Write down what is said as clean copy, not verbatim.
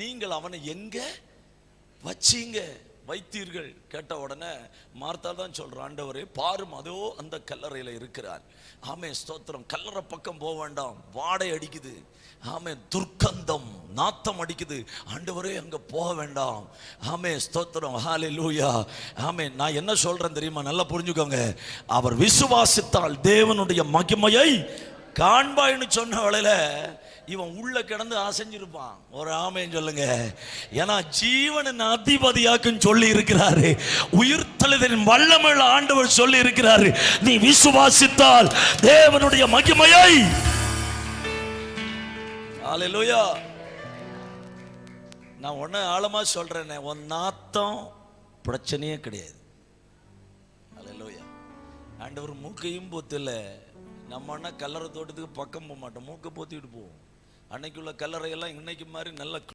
நீங்கள் அவனை எங்க வச்சீங்க, வைத்தீர்கள்? கேட்ட உடனே மார்த்தா தான் சொல்றான், ஆண்டவரே பாரும் அதோ அந்த கல்லறையில இருக்கிறார். ஆமே ஸ்தோத்திரம். கல்லறை பக்கம் போக வேண்டாம், வாடை அடிக்குது. ஆமே, துர்க்கந்தம், நாத்தம் அடிக்குது. ஆண்டவரே அங்க போக வேண்டாம். ஆமே ஸ்தோத்திரம், ஹல்லேலூயா. ஆமே, நான் என்ன சொல்றேன் தெரியுமா? நல்லா புரிஞ்சுக்கோங்க. அவர் விசுவாசித்தால் தேவனுடைய மகிமையை காண்பாய்னு சொன்ன வேளையில இவன் உள்ள கிடந்து அசைஞ்சிருப்பான். ஒரு ஆமேன்னு சொல்லுங்க. ஏன்னா ஜீவனின் அதிபதியாக்குன்னு சொல்லி இருக்கிறாரு. உயிர்த்தெழுதலின் வல்லமையுள்ள ஆண்டவர் சொல்லி இருக்கிறாரு, நீ விசுவாசித்தால் தேவனுடைய மகிமையை. ஹல்லேலூயா. நான் ஒண்ணு ஆழமா சொல்றேனே, உன் நாத்தம் பிரச்சனையே கிடையாது. ஹல்லேலூயா. ஆண்டவர் மூக்கையும் பொத்துல. நம்ம அண்ணா கல்லறை தோட்டத்துக்கு பக்கம் போக மாட்டோம், மூக்கை போத்திட்டு போவோம். அன்னைக்குள்ள கல்லறையெல்லாம் இன்னைக்கு மாதிரி நல்ல